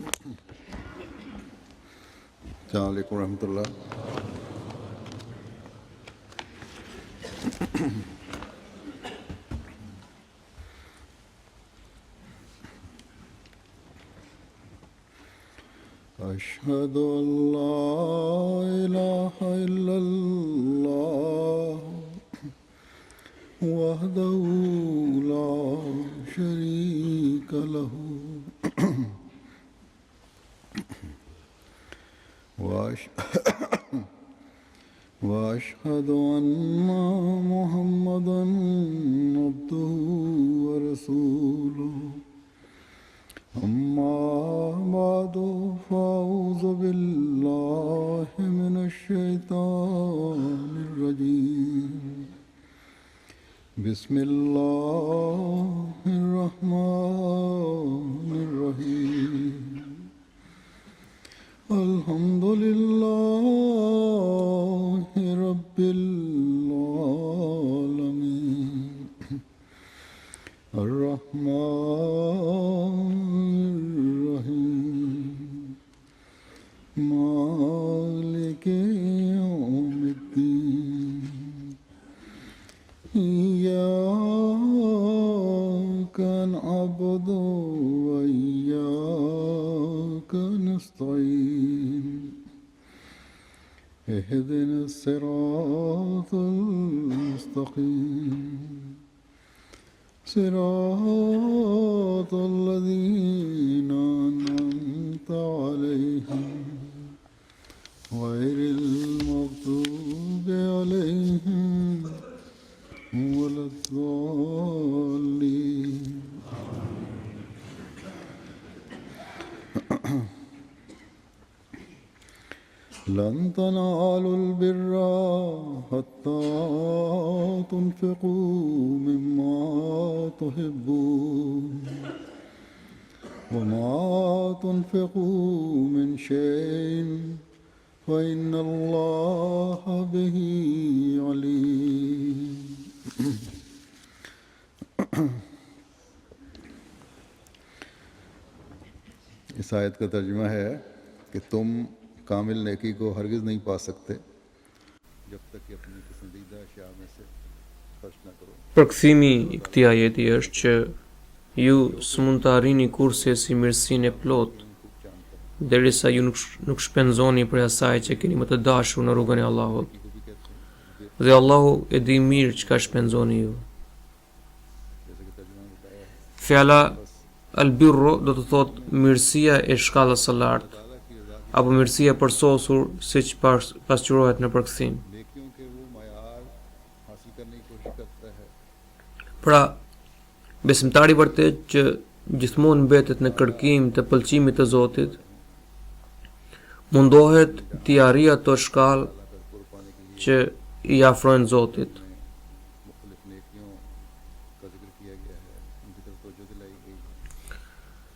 अस्सलाम वालेकुम रहमतुल्लाह। أشهد أن لا إله إلا الله وحده لا شريك له وأشهد أن محمدا عبده ورسوله أما بعد فأعوذ بالله من الشيطان الرجيم بسم الله الرحمن الرحيم الحمد لله رب العالمين الرحمن الرحيم مالك يوم الدين إياك نعبد وإياك نستعين اهدنا الصراط المستقيم صراط الذين أنعمت عليهم غير المغضوب عليهم ولا الضالين. لن تنالوا البر حتى تنفقوا مما تحبون وما تنفقوا من شيء فإن الله به عليم. इस आयत का तर्जुमा है कि तुम कामिल नेकी को हरगिज़ नहीं पा सकते जब तक कि अपनी पसंदीदा अशिया में से खर्च न करो. Përkthimi i këtij ajeti është që ju s'mund të arrini kurse si mirësinë e plot derisa ju nuk shpenzoni për asaj që keni më të dashur në rrugën e Allahut. Dhe Allahu e di mirë çka shpenzoni ju. Fjala al-birru do të thotë mirësia e shkallës së lartë apo mirësia përsosur siç pasqyrohet në përkthim. Pra, besimtari vërtet që gjithmonë mbetet në kërkim të pëlqimit të Zotit, mundohet t'i arrijë ato shkallë që i afrojnë Zotit.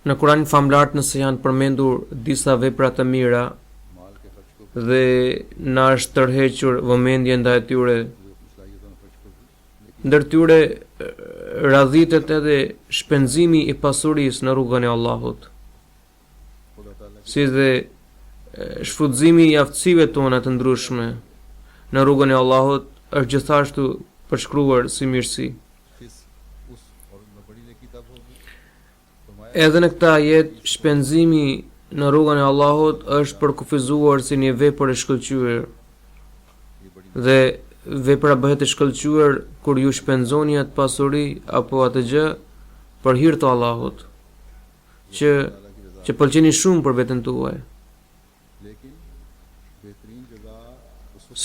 Në Kur'anin famlar nëse janë përmendur disa vepra të mira dhe na është tërhequr vëmendje ndaj tyre, ndër tyre radhitet edhe shpenzimi i pasurisë në rrugën e Allahut, si dhe shfrytëzimi i aftësive tona të ndryshme në rrugën e Allahut është gjithashtu përshkruar si mirësi. Edhe në këtë ajet, shpenzimi në rrugën e Allahut është përkufizuar si një vepër e shkëlqyer. Dhe vepra bëhet e shkëlqyer kur ju shpenzoni atë pasuri apo atë gjë për hir të Allahut, që pëlqeni shumë për veten tuaj.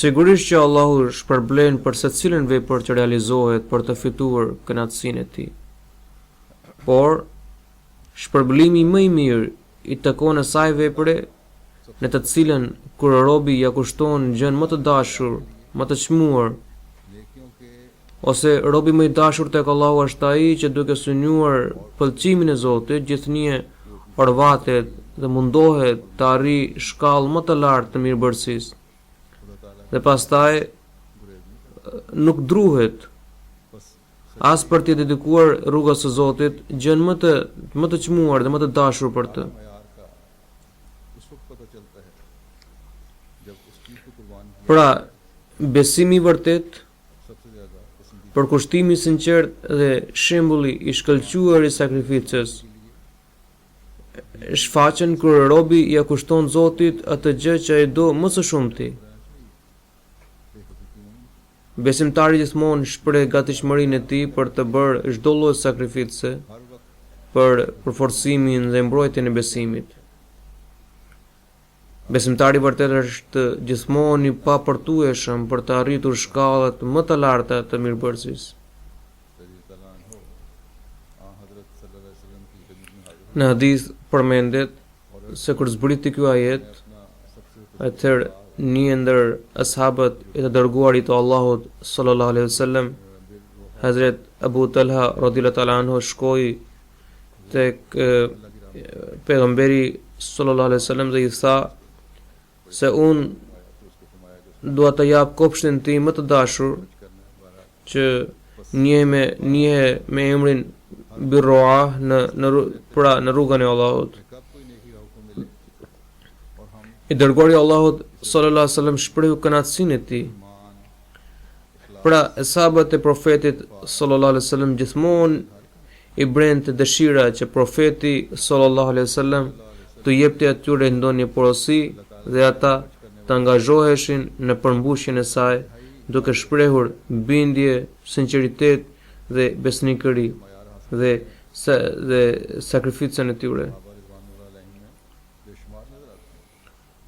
Sigurisht që Allahu shpërblen për secilën vepër që realizohet për të fituar kënaqësinë e tij. Por shpërblimi më i mirë i takon asaj vepre në të cilën kur robi ja kushton gjën më të dashur, më të çmuar, ose robi më i dashur tek Allahu është ai që duke synuar pëlqimin e Zotit gjithnjë orvatet dhe mundohet të arrijë shkallë më të lartë të mirëbërësisë. Dhe pastaj nuk druhet as për t'i dedikuar rrugës së Zotit gjën më të çmuar dhe më të dashur për të. Pra, besimi i vërtet, सबसे ज़्यादा पसंदीदा përkushtimi i sinqert dhe shembulli i shkëlqyer i sakrificës shfaqen kur robi ja kushton Zotit atë gjë që ai do më së shumti. Besimtari gjithmonë shpreh gatishmërinë e tij për të bërë çdo lloj sakrifice हर वक्त për përforcimin dhe mbrojtjen e besimit. Besimtari i vërtet është gjithmonë i papërtueshëm për të arritur shkallët më të larta të mirëbërësisë. रज़ियल्लाहु अन्हु हज़रत सल्लल्लाहु अलैहि वसल्लम की खिदमत में हाजिर Në hadith përmendet se kur zbriti ky ajet, अपना सबसे atëherë një ndër ashabët e të dërguarit të Allahut sallallahu alaihi wasallam, Hazret Abu Talha radhiyallahu ta'ala anhu shkoi tek pejgamberi sallallahu alaihi wasallam dhe i tha se unë dua të jap kopshtin tim më të dashur që njihe me emrin Birroa në rrugën e Allahut. कब कोई नेकी का हुक्म मिले और हम I dërguari i Allahut sallallahu alaihi wasallam shprehu kënaqësinë e tij. Pra, sahabët e profetit sallallahu alaihi wasallam gjithmonë i brente dëshira që profeti sallallahu alaihi wasallam të jepte atyre ndonjë porosi dhe ata të angazhoheshin në përmbushjen e saj, duke shprehur bindje, sinqeritet dhe besnikëri dhe sakrificën e tyre. बेशुमार नजर आते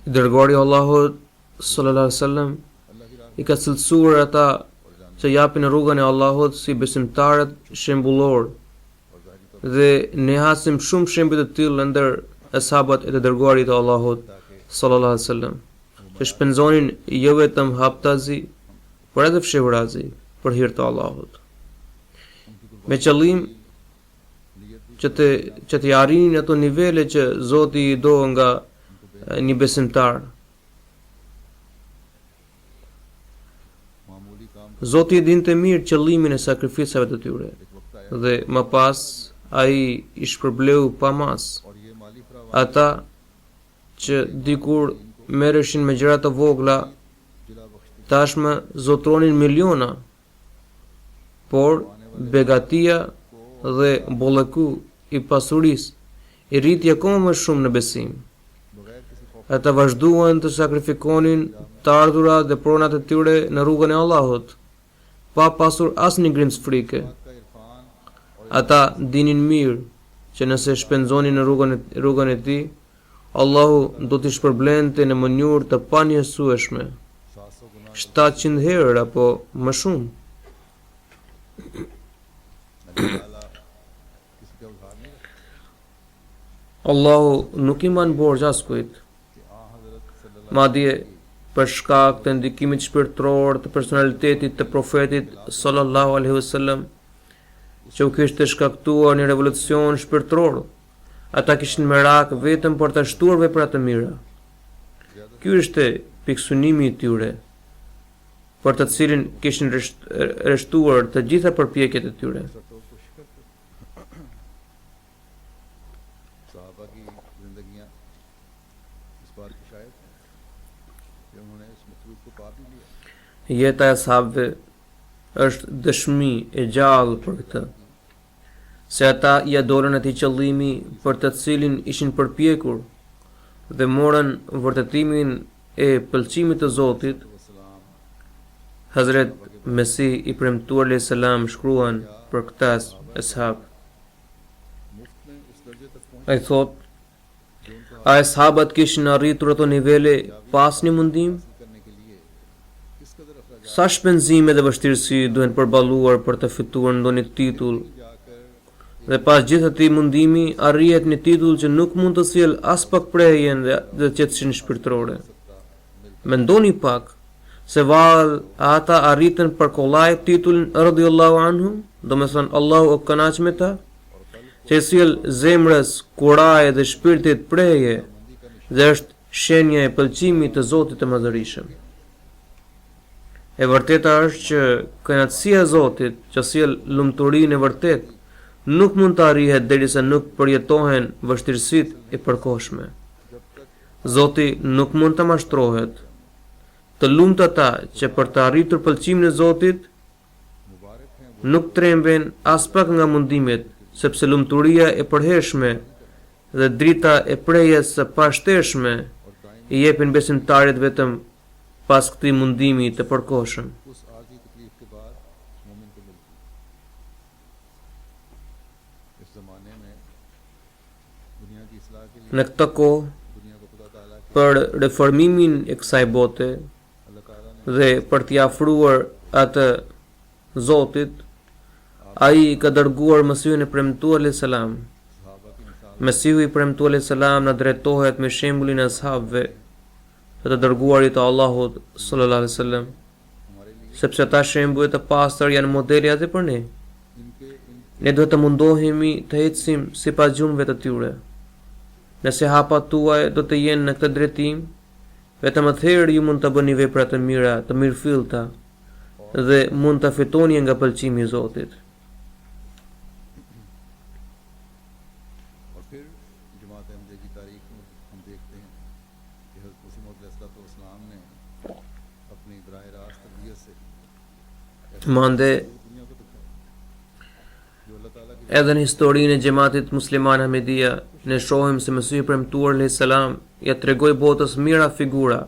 हैं I dërguari i Allahut sallallahu alaihi wasallam i ka cilësuar ata që japin në rrugën e Allahut si besimtarët shembullor dhe ne hasim shumë shembuj të tillë ndër ashabat e të dërguarit të Allahut sallallahu alaihi wasallam që shpenzonin jo vetëm haptazi, por edhe fshehurazi për hir të Allahut. Me qëllim që të arrinin ato nivele që Zoti i do nga një besimtar. मामूली काम Zoti e dinte mirë qëllimin e sakrificave të tyre dhe më pas ai i shpërbleu pa mas और ये माली फरावान ata që dikur merreshin me gjëra të vogla जिला बख्शती tashmë zotronin miliona, por begatia dhe bollëku i pasurisë i rriti akoma më shumë në besim. बगैर किसी खौफ Ata vazhduan të sakrifikonin të ardhurat dhe pronat e tyre në rrugën e Allahut, pa pasur asnjë grimcë frike. का Irfan Ata dinin mirë që nëse shpenzonin në rrugën e tij, Allahu do t'i shpërblente në mënyrë të panjësueshme, 700 Guna 700 herë apo më shumë. अल्लाह ताला किसी का उधार नहीं रखता Allahu nuk i mban borxh askujt, कि हज़रत सल्लल्लाहु madje për shkak të ndikimit shpirtëror të personalitetit të profetit sallallahu alaihi wasallam, që u kishte shkaktuar një revolucion shpirtëror, ata kishin merak vetëm për të shtuar vepra të mira. Ky ishte pikësynimi i tyre, për të cilin kishin rreshtuar të gjitha përpjekjet e tyre. सटों को शिकस्त साहबा की जिंदगियां इस बात की शायद है कि उन्होंने इस मतलूब को पा भी लिया Jeta e sahabëve është dëshmi e gjallë për këtë, se ata ja dolën atij qëllimi për të cilin ishin përpjekur dhe morën vërtetimin e pëlqimit të Zotit. वसलाम Hazret Mesih i premtuar alayhis salam shkruan për këta ashab. मुफ्त में उस दर्जे तक पहुंच Ai thot, a ashabat kishin arritur ato nivele pas një mundim? करने के लिए किस कदर अखराज Sa shpenzime dhe vështirësi duhen përballuar për të fituar ndonjë titull? जाकर Dhe pas gjithë atij mundimi arrihet një titull që nuk mund të sjellë as pak prehjen dhe qetësinë shpirtërore. Mendoni pak se vallë ata arritën për kollaj titullin radhiyallahu anhu, domethënë Allahu o kënaq me ta, që sjell zemrës kuraje dhe shpirtit prehje dhe është shenja e pëlqimit të Zotit të Madhërisëm. E vërteta është që kënaqësia e Zotit që sjell lumturinë e vërtet nuk mund të arrihet derisa nuk përjetohen vështirësitë e përkohshme. Zoti nuk mund të mashtrohet. Të lumtë ata që për të arritur pëlqimin e Zotit मुबारक हैं वो nuk tremben as pak nga mundimet, sepse lumturia e përhershme dhe drita e prejes së pashteshme i jepin besimtarit vetëm pas këtij mundimi të përkohshëm. उस आर्जी तकलीफ के बाद मोमिन को मिलती है। इस जमाने में दुनिया की इस्लाह के लिए Në këtë kohë, दुनिया को खुदा ताला के për reformimin e kësaj bote अल्लाह ताला ने dhe për t'i afruar atë Zotit, ai ka dërguar Mesihun e premtuar alayhis salam. सहाबा की मिसाल Mesihu i premtuar alayhis salam na drejtohet me shembullin e ashabëve të dërguarit të Allahut sallallahu alaihi wasallam, हमारे लिए sepse ata shembuj të pastër janë modele atë për ne. इनके इन Ne duhet të mundohemi të ecim sipas gjumëve të tyre. Nëse hapat tuaj do të jenë në këtë drejtim, vetëm atëherë ju mund të bëni vepra të mira, të mirëfillta dhe mund të fitoni nga pëlqimi i Zotit. और फिर जमात अहमदिया की तारीख में हम देखते हैं कि हज़रत मसीह मौऊद अलैहिस्सलाम ने अपनी बराह रास्त तरबियत से Mande दुनिया को दिखाया जो अल्लाह ताला की edhe në historinë e xhamatit musliman Ahmedia ne shohim se Mesihu i premtuar alayhis salam ja tregoi botës mira figura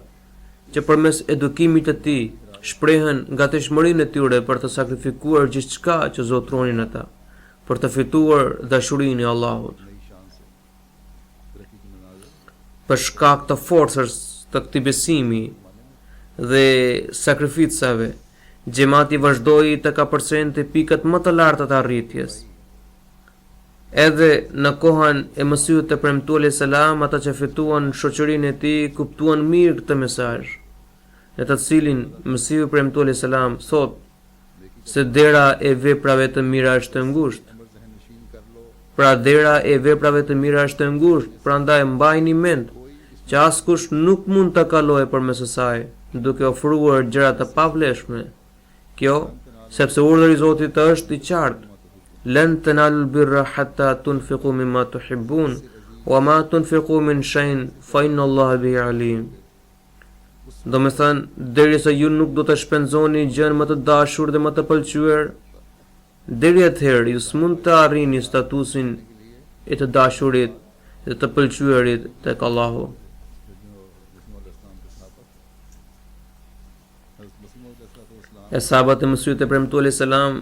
që përmes edukimit të tij shprehen gatishmërinë e tyre për të sakrifikuar gjithçka që zotronin ata, për të fituar dashurinë e Allahut. नई शान से तरक्की की मनाजिर Për shkak të forcës të këtij besimi dhe sakrificave, xhamati vazhdoi të kapërcente pikat më të larta të arritjes. Edhe në kohën e Mesihut të premtuar alayhis salam, ata që fituan shoqërinë e tij kuptuan mirë këtë mesazh, në të cilin Mesihu i premtuar alayhis salam thot se dera e veprave të mira është e ngushtë. अमर जहन नशीन कर लो Pra dera e veprave të mira është e ngushtë, prandaj mbajini mend që askush nuk mund të kalojë përmes saj duke ofruar gjëra të pavlefshme. Kjo, sepse urdhri i Zotit është i qartë: "Lan tanalul birra hatta tunfiqu mimma tuhibbun, wa ma tunfiqu min shay'in fa inna Allaha bihi alim." Do me thënë, derisa ju nuk do të shpenzoni gjën më të dashur dhe më të pëlqyer, deri atëherë ju s'mund të arrini statusin e të dashurit dhe të pëlqyerit tek Allahu. जो जिस्म अलैहिस्सलाम के सहाबा थे हज़रत मसीह मौऊद अलैहिस्सलाम E sahabat e Mesihut e premtuar alayhis salam,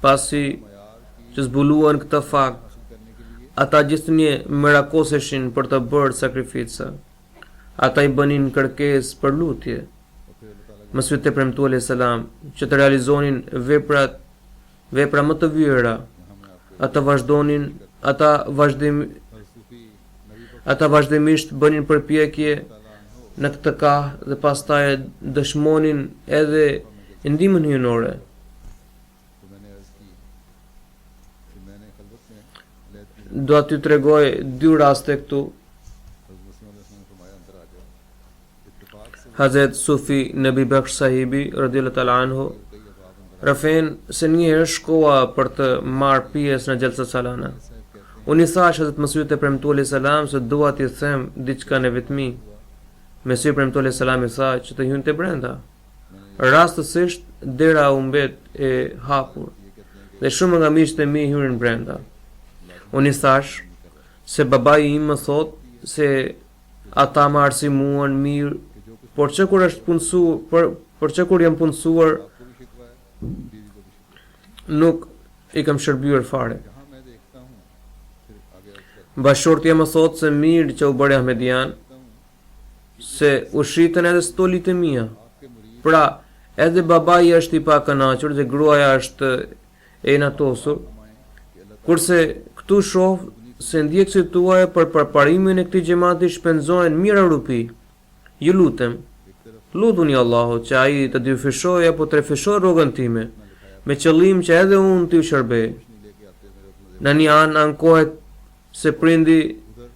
pasi मयार की që zbuluan këtë fakt, हासिल करने के लिए ata gjithnjë merakoseshin për të bërë sakrifica. Ata i bënin kërkesë për lutje. और फिर अल्लाह ताला Mesihut e premtuar alayhis salam që të realizonin vepra më të vjera. यहाँ मैं आपको Ata vazhdonin, हज़रत सूफी नबी बख्श ata vazhdimisht bënin përpjekje ताला अनहु në këtë kahë dhe pastaj dëshmonin edhe ndihmën hyjnore. तो मैंने अर्ज की कि मैंने खलवत में लैत की Do t'ju tregoj dy raste këtu. हज़रत मसीह मौऊद अलैहिस्सलाम ने फरमाया अंदर आ जाओ इत्तेफाक से Hazret Sufi Nabi Baksh sahibi radhiyallahu ta'ala anhu कई अहबाब अंदर rafen se një herë shkova për të marrë pjesë në xhelsa salana. साहब कहते हैं Unë i thash Hazret Mesihut e premtuar alayhis salam se dua t'i them diçka në vetmi. Mesihu i premtuar alayhis salam i tha që të hynte brenda. Rastësisht dera u mbet e hapur dhe shumë nga miqtë e mi hyrën brenda. Unë i thash se babai im më thot se ata më arsimuan mirë, por që kur është punësuar, por që kur jam punësuar, आपको भी शिकवा है बीवी को भी शिकवा nuk i kam shërbyer fare. है जहाँ मैं देखता हूँ फिर आगे अर्ज करता Bashortja më thot se mirë që u bëre Ahmedian, हूँ se u shritën edhe stolit e mia. आपके मुरीद Pra, edhe babai është i pakënaqur dhe gruaja është e natosur, kurse këtu shoh se ndjekësit tuaj për përparimin e këtij xhamati shpenzojnë mira rupi. Ju lutem, lutuni Allahut që ai të dyfishoj apo të refishoj rrogën time, me qëllim që edhe unë t'ju shërbej. नहीं लेके आते मेरे अपने Në një anë ankohet se prindi, उधर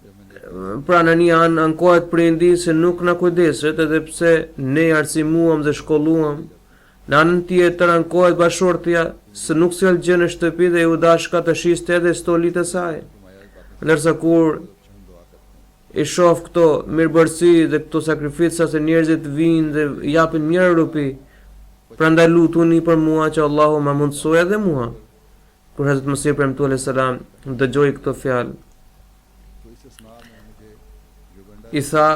जब मैंने pra në një anë ankohet prindi se nuk na kujdeset edhe pse ne arsimuam dhe shkolluam. Në anën tjetër ankohet bashortja se nuk sjell gjë në shtëpi dhe u dashka të shiste edhe stolit e saj. Ndërsa kur i shoh këto mirëbërësi dhe këto sakrifica se njerëzit vinë dhe japin mirë rupi. Prandaj lutuni për mua që Allahu ma mundsoj edhe mua. Kur Hazrat Masih premtuar alayhis salam dëgjoi këto fjalë, तो इस असना में मुझे Uganda i tha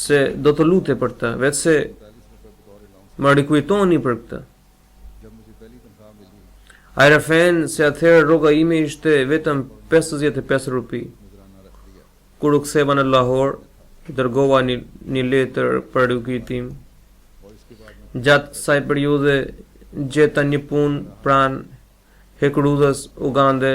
se do të lutje për të, vetë se 40 रुपए बतौर allowance më rikujtoni për këtë. जब मुझे पहली तनख्वाह मिली Ai refen se atëherë rroga ime ishte vetëm 55 rupi. नजराना रख लिया Kur u ktheva në Lahore, i dërgova një letër për rikujtim. और इसके बाद में Gjatë kësaj periudhe gjeta një punë pranë hekrudhës Ugande,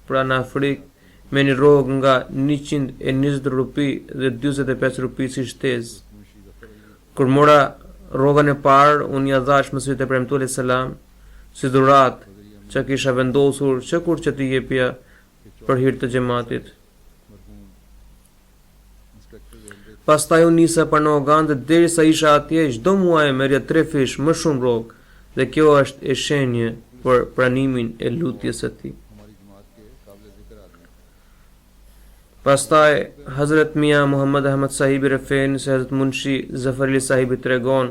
pranë Afrikë, me një rrogë nga 120 rupi dhe 45 rupi si shtesë. Munshi जफर Ali Kur mora rrogën e parë, unë ja dhash Mesihut e premtuar alayhis salam si dhuratë që kisha vendosur që kur që t'i jepja për hir të xhamatit. मरहूम inspector railway Pastaj unë nisa për në Ugandë derisa isha atje, çdo muaj merrja 3 fish më shumë rrogë dhe kjo është e shenjë për pranimin e lutjes së tij. हमारी जमात के काबिल जिक्र आदमी Pastaj Hazrat Mia Muhammad Ahmad Sahibi refen se Hazrat Munshi Zafar Ali Sahibi tregon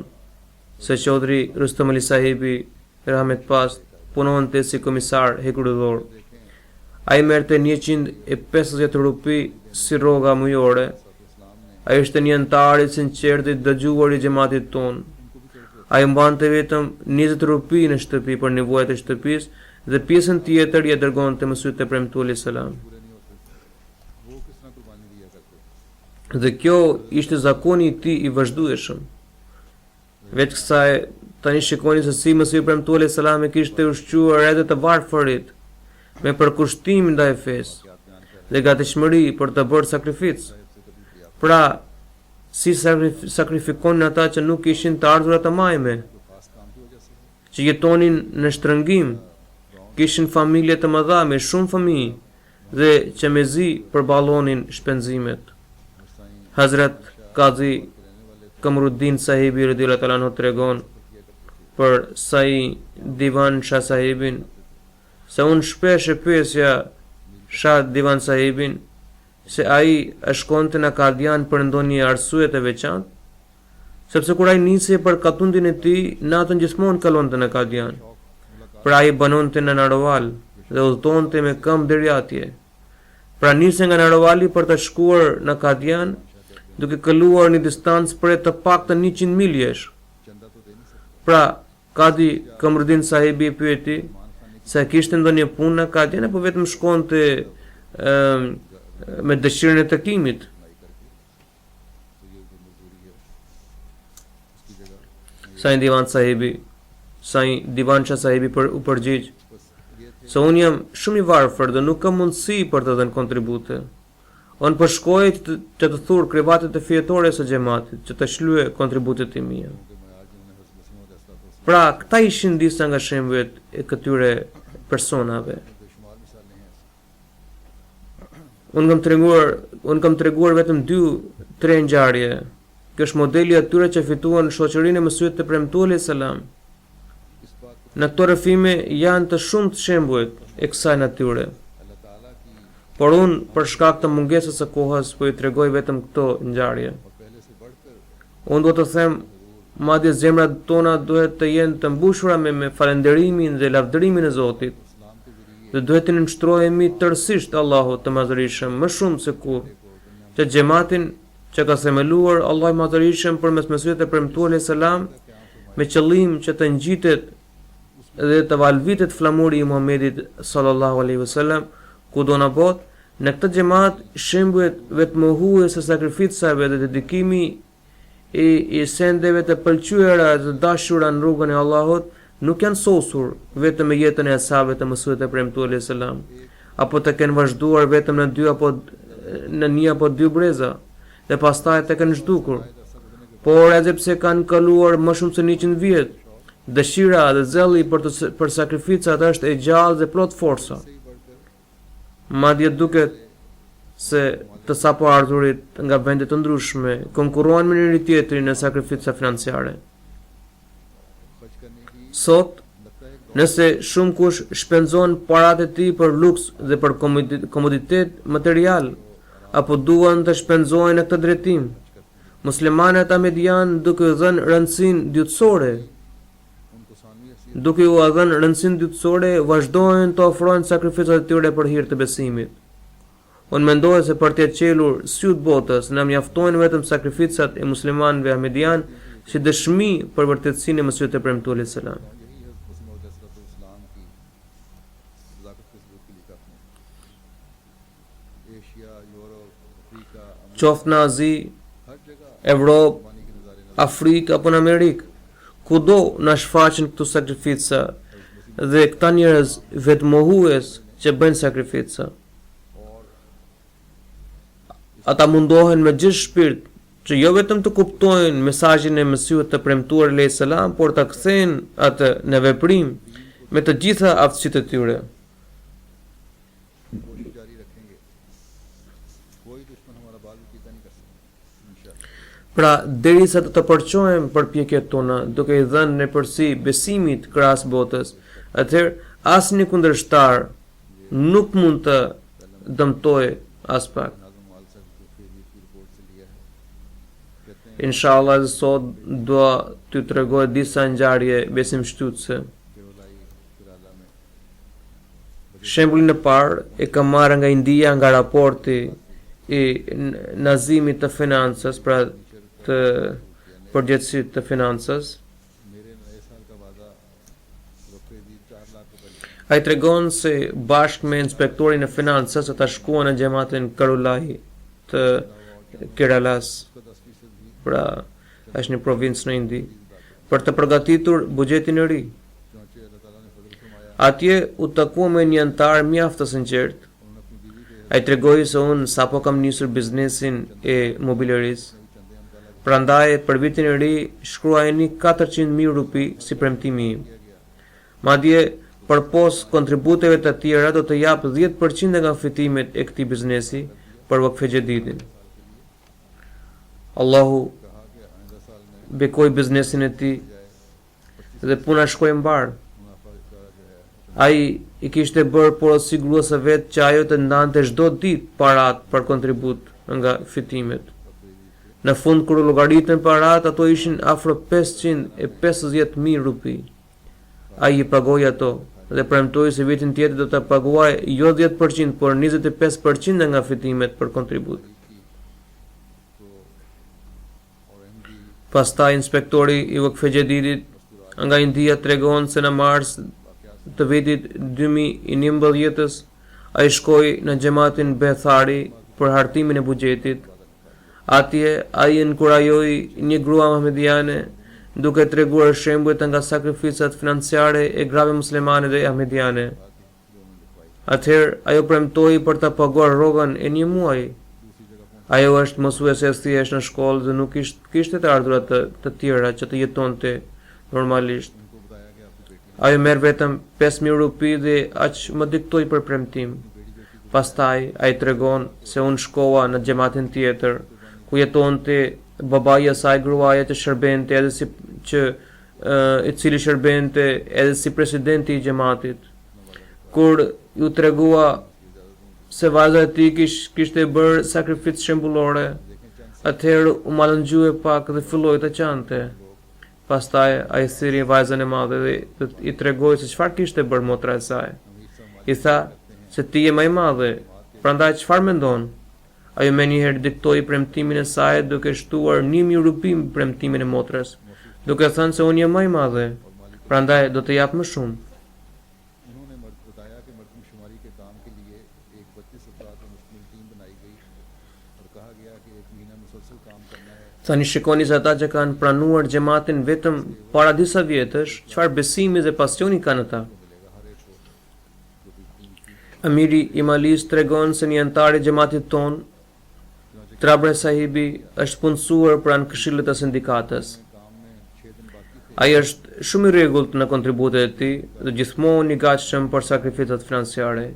se Chaudhry Rustam Ali Sahibi rahmet past punonte si komisar hekrudhor. Ai merrte 150 rupi si rroga mujore. Ai ishte një antar i sinqert i dëgjuar i xhamatit ton. Ai mbante vetëm 20 rupi në shtëpi për nevojat e shtëpisë dhe pjesën tjetër ia dërgonte Mesihut e premtuar alayhis salam. पूरे नहीं होते थे वो किस तरह कुर्बानी दिया करते थे Dhe kjo ishte zakoni i tij i vazhdueshëm. Vetë kësaj tani shikoni se si Mesihu i premtuar alayhis salam e kishte ushquar edhe të varfërit me përkushtim ndaj fesë dhe gatishmëri për të bërë sakrificë. Pra, si sakrifikonin ata që nuk ishin të ardhurat të majme, खास काम की वजह से që jetonin në shtrëngim, kishin familje të mëdha me shumë fëmijë dhe që mezi përballonin shpenzimet. Hazrat Qazi Kamruddin Sahibi radhiyallahu ta'ala anhu tregon për Sai Divan Shah Sahibin se unë shpesh e pyesja Shah Divan Sahibin se ai shkonte në Kardian për ndonjë arsye të veçantë, sepse kur ai nisi për katundin e tij, natën gjithmonë kalonte në Kardian. Pra ai banonte në Naroval dhe udhtonte me këmbë deri atje. Pra nisi nga Narovali për të shkuar në Kardian, duke kaluar një distancë për të paktën 100 miljesh. चंदा तो दे नहीं सकते Pra, Kadi Kamruddin Sahibi e pyeti se kishte ndonjë punë në Kardian apo vetëm shkonte me dëshirën e takimit. तो ये जो मजदूरी है उसकी जगह Sai Divan Shah Sahibi për u përgjigj बस ये थे se unë jam shumë i varfër dhe nuk kam mundësi për të dhënë kontribute. Unë po shkoj që të thur krivatet e fietore së xhamatit, që të shlye kontributet e mia. कि मैं आज उन्हें हज़रत मसीह मौद अलैहिस्सलाम Pra, këta ishin disa nga shembujt e këtyre personave. बेशुमार मिसालें हैं Unë kam treguar vetëm 2-3 ngjarje. Kjo është modeli i atyre që fituan shoqërinë e Mesihut të premtuar alayhis salam. इस बात को Në këto rrëfime janë të shumtë shembujt e kësaj natyre. अल्लाह ताला की Por unë për shkak të mungesës së kohës po i tregoj vetëm këto ngjarje. और पहले से बढ़कर Unë do të them, madje zemrat tona duhet të jenë të mbushura me falënderimin dhe lavdërimin e Zotit. इस्लाम के जरिए Dhe duhet të nënshtrohemi tërësisht Allahut të Madhërisëm më shumë se kur, që xhamatin që ka themeluar Allahu i Madhërisëm përmes Mesihut të premtuar alayhis salam me qëllim që të ngjitet dhe të valvitet flamuri i Muhamedit sallallahu alaihi wasallam kudo në botë. Në këtë xhamat shembujt vetmohues së sakrificave dhe dedikimi i sendeve të pëlqyera të dashura në rrugën e Allahut nuk janë sosur vetëm me jetën e ashabëve të Mesihut të premtuar alayhis salam, apo të kenë vazhduar vetëm në një apo dy breza dhe pastaj të kenë zhdukur, por edhe pse kanë kaluar më shumë se 100 vjet, dëshira dhe zelli për sakrificat është e gjallë dhe plot forca. Madje duket se të sapo ardhurit nga vende të ndryshme konkurruan me njëri tjetrin në sakrifica financiare. खर्च करने की Sot, लगता है nëse shumë kush shpenzon paratë e tij për luks dhe për komoditet material, apo duan të shpenzojnë në këtë drejtim. Muslimanët ahmedian duke u dhënë rëndësinë dytësore, उनको सानवी हैसियत duke u dhënë rëndësinë dytësore, vazhdojnë të ofrojnë sakrificat e tyre për hir të besimit. Unë mendoj se për të qelur syt botës, na mjaftojnë vetëm sakrificat e muslimanëve ahmedian si dëshmi për vërtetësinë e mësimit të premtuar alayhis salam. यही है मुस्लिम और इस्लाम की सदाकत के सबूत के लिए काफी है। Asia, Europe, Africa, Qoftë në Azi, हर जगह Evropë, पानी के नज़ारे Afrikë apo në Amerikë, kudo na shfaqen këto sakrifica dhe këta njerëz vetmohues që bëjnë sakrifica. Ata mundohen me gjithë shpirt që jo vetëm të kuptojnë mesazhin e Mesihut të premtuar alayhis salam, por ta kthejnë atë në veprim me të gjitha aftësitë e tyre. कोशिश जारी रखेंगे, कोई दुश्मन हमारा बाल भी पीता नहीं कर सकता इंशाअल्लाह। Pra, derisa të përqojmë përpjekjet tona, duke i dhënë nëpërsi besimit krahas botës, atëherë asnjë kundërshtar nuk mund të dëmtojë as pak. Nazim माल साहब को फिर की रिपोर्ट से लिया है, कहते हैं Inshallah, sot dua t'ju tregoj disa ngjarje besimshtytëse. कि वलाई किराला में Shembullin e parë e kam marrë nga India, nga raporti i nazimit të financës, pra të përgjegjësit të financës. मेरे नए साल का वादा रुपए दी 4 लाख रुपए Ai tregon se bashkë me inspektorin e financës ata shkuan në xhamatin Karulai të Keralas, उसका 10% भी pra është një provincë në Indi, për të përgatitur buxhetin e ri. चूंकि अल्लाह ताला ने फजल फरमाया, Atje u takua me një antar mjaft të sinqert. उन्होंने अपनी बीवी के Ai tregoi se unë sapo kam nisur biznesin e mobilerisë. चंदे हमका लगा Prandaj për vitin e ri shkruajeni 400.000 rupi si premtimi im. Madje përpos kontributeve të tjera do të jap 10% nga fitimet e këtij biznesi për vakfe xhedidin. Allahu कहा कि आइंदा साल में bekoi biznesin e tij dhe puna shkoi mbar. मुनाफा का जो है Ai i kishte bërë porosi gruasë vet që ajo të ndante çdo ditë parat për kontribut nga fitimet. Në fund kur u llogaritën parat, ato ishin afro 550.000 rupi. Ai i pagoi ato dhe premtoi se vitin tjetër do të paguaj jo 10%, por 25% nga fitimet për kontribut. और MD Pastaj inspektori i vakfe xhedidit nga India tregon se në mars të vitit 2011 ai shkoi në xhamatin Bethari për hartimin e buxhetit. Atje ai inkurajoi një grua ahmediane duke treguar shembuj nga sakrificat financiare e grave muslimane dhe ahmediane. Atëherë ajo premtoi për ta paguar rrogën e një muaji. Ajo është mësuese e thjeshtë në shkollë dhe nuk kishte të ardhurat të tjera që të jetonte normalisht. उनको बताया कि आपकी बेटी Ajo merr vetëm 5.000 rupi dhe aq më diktoi për premtim. Pastaj ai tregon se unë shkova në xhamatin tjetër ku jetonte babai i saj gruaja që shërbente edhe si i cili shërbente edhe si presidenti i xhamatit. Kur ju tregua se vajza e tij kishte bërë sakrificë shembullore, atëherë u malëngjue pak dhe filloi të qante. Pastaj ai thiri vajzën e madhe dhe i tregoi se çfarë kishte bërë motra e saj. I tha se ti je më i madhe, prandaj çfarë mendon? Ajo menjëherë diktoi premtimin e saj duke shtuar 1.000 rupi premtimin e motrës, duke thënë se unë jam më i madhe, prandaj do të jap më shumë. उन्होंने बताया कि मरदमशुमारी के काम के लिए एक 25 अफराद पर मुश्तमिल टीम बनाई गई और कहा गया कि 1 महीना मुसलसल काम करना है। Tani shikoni se ata që kanë pranuar xhamatin vetëm para disa vjetësh, çfarë besimi dhe pasioni kanë ata. Amiri i Malis tregon se një antar i xhamatit ton, Trabre sahibi, është punësuar pranë këshillit të sindikatës. Ai është shumë i rregullt në kontributet e tij dhe gjithmonë i gatshëm për sakrificat financiare.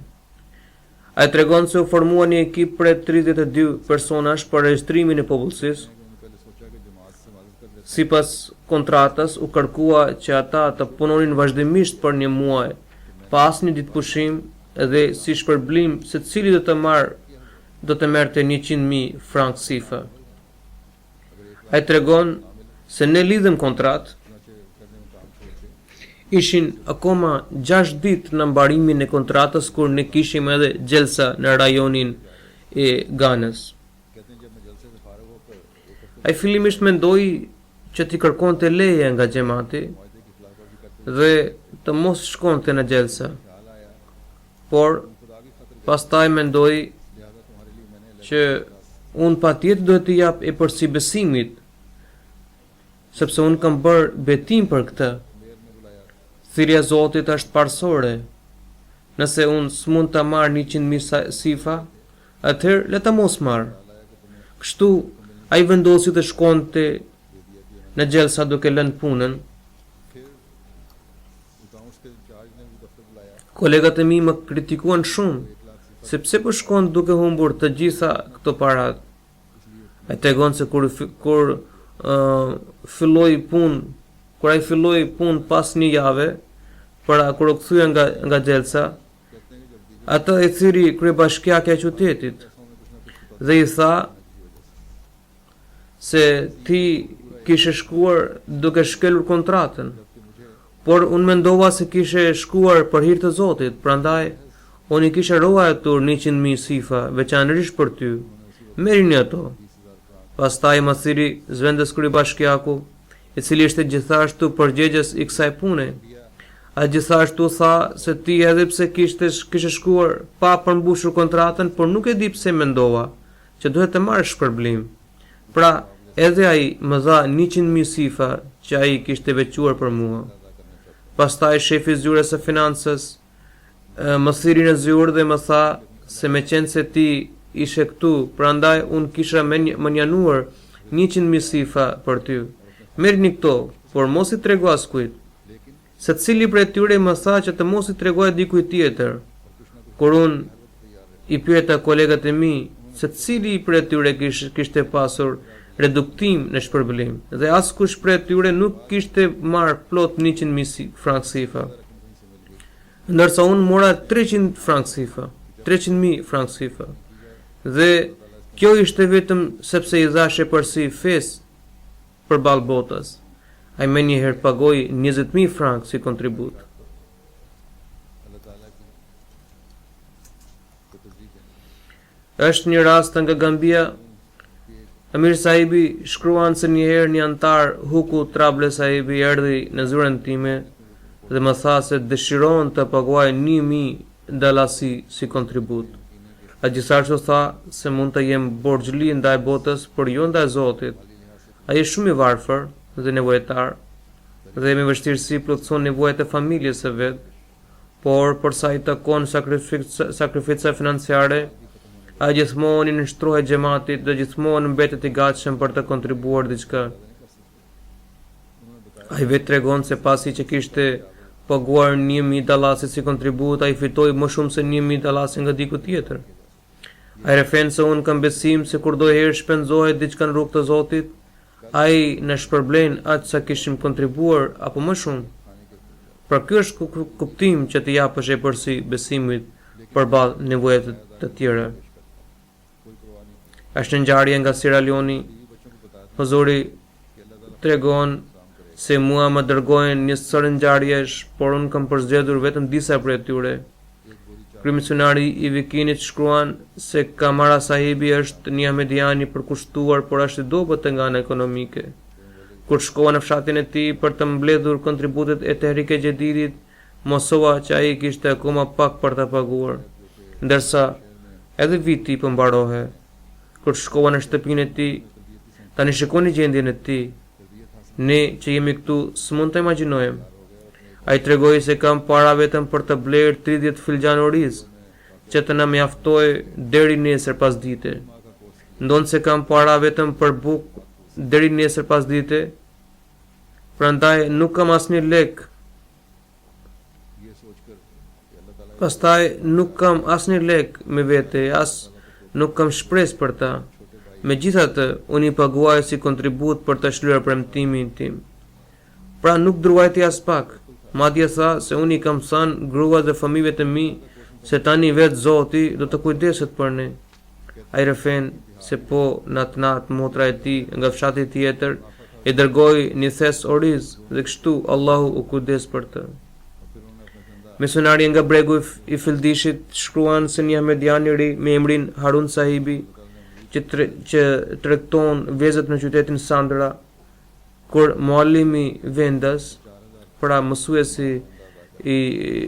Ai tregon se u formua një ekip prej 32 personash për regjistrimin e popullsisë. Sipas kontratës u kërkua që ata të punonin vazhdimisht për një muaj, pa asnjë ditë pushim, dhe si shpërblim secili do të marrë do të merrte 100.000 frank sifa. Ai tregon se ne lidhëm kontratë. Ishin akoma 6 ditë në mbarimin e kontratës kur ne kishim edhe gjelsa në rajonin e Ganës. Ai fillimisht mendoi që t'i kërkonte leje nga xhamati dhe të mos shkonte në gjelsa. Por pastaj mendoi që unë patjetër duhet t'i jap e përsi besimit, sepse unë kam bërë betim për këtë. Thirrja e Zotit është parsore. Nëse unë s'mund ta marr 100.000 sifa, atëherë le ta mos marr. Kështu ai vendosi të shkonte në gjelsa duke lënë punën. Kolegat e mi më kritikuan shumë, sepse po shkon duke humbur të gjitha këto parat. Ai tregon se kur ai filloi punë pas një jave, kur u kthye nga gjelsa, atë e thiri kryebashkiakja e qytetit dhe i tha se ti kishe shkuar duke shkelur kontratën, por unë mendova se kishe shkuar për hir të Zotit, prandaj unë i kishe ruajtur 100.000 sifa veçanërisht për ty. Merrini ato. Pastaj më thiri zvendes kryebashkiaku, i cili ishte gjithashtu përgjegjës i kësaj pune. A gjithashtu tha se ti edhe pse kishe shkuar pa përmbushur kontratën, por nuk e di pse mendova që duhet të marrësh shpërblim. Pra, edhe ai më dha 100.000 sifa që ai kishte veçuar për mua. Pastaj shefi i zyrës së financës më thiri në zyrë dhe më tha se me qenë se ti ishe këtu, prandaj unë kisha menjanuar 100.000 sifa për ty. Merrni këto, por mos i trego askujt. Secili prej tyre më tha që të mos i tregoj dikujt tjetër. Kur unë i pyeta kolegat e mi se cili prej tyre kishte pasur reduktim në shpërblim dhe askush prej tyre nuk kishte marrë plot 100.000 frank sifa. Ndërsa unë mora 300.000 frank sifa. Dhe kjo ishte vetëm sepse i dhashe përsi fes përballë botës. Ai më njëherë pagoi 20.000 frank si kontribut. Është një rast nga Gambia. Amir Sahibi shkruan se njëherë një antar Huku Trable Sahibi erdhi në zyrën time dhe më tha se dëshiron të paguaj 1.000 dalasi si kontribut. A gjithashtu tha se mund të jem borxhli ndaj botës, por jo ndaj Zotit. Ai është shumë i varfër dhe nevojtar dhe me vështirësi plotëson nevojat e familjes së vet, por për sa i takon sakrifica financiare, ai gjithmonë i nështrohet xhamatit dhe gjithmonë mbetet i gatshëm për të kontribuar diçka. Ai vetë tregon se pasi që kishte paguar 1.000 dallasi si kontribut, ai fitoi më shumë se 1.000 dallasi nga diku tjetër. Ai refen se unë kam besim se kur do herë shpenzohet diçka në rrugt të Zotit, ai në shpërblen atë sa kishim kontribuar apo më shumë. Pra ky është kuptim që të japësh e përsi besimit përballë nevojave të tjera. Është ngjarje nga Sierra Leone. Huzuri tregon se mua më dërgojnë një sër ngjarjesh, por unë kam përzgjedhur vetëm disa prej tyre. Kryemisionari i Vikinit shkruan se Kamara Sahibi është një ahmedian i përkushtuar, por është i dobët nga ana ekonomike. Kur shkova në fshatin e tij për të mbledhur kontributet e Tehrike Jedidit, mosova që ai kishte akoma pak për të paguar, ndërsa edhe viti po mbarohej. Kur shkova në shtëpinë e tij, tani shikoni gjendjen e tij. Ne që jemi këtu s'mund të imagjinojmë. Ai tregoi se kam para vetëm për të blerë 30 filxhan oriz, që të na mjaftoj deri nesër pasdite. Ndonë se kam para vetëm për bukë deri nesër pasdite, prandaj nuk kam asnjë lek. Pastaj nuk kam asnjë lek me vete, nuk kam shpresë për ta. Megjithatë, unë i paguaj si kontribut për të shlyer premtimin tim. Pra nuk druajti as pak. Madje tha se unë i kam thënë grua dhe fëmijëve të mi se tani vetë Zoti do të kujdeset për ne. Ai rëfen se po natë motra e tij nga fshati tjetër e dërgoi një thes oriz dhe kështu Allahu u kujdes për të. Misionari nga bregu i Fildishit shkruan se një ahmedian i ri me emrin Harun Sahibi që tregton vezët në qytetin Sandra, kur muallimi vendas, pra mësuesi i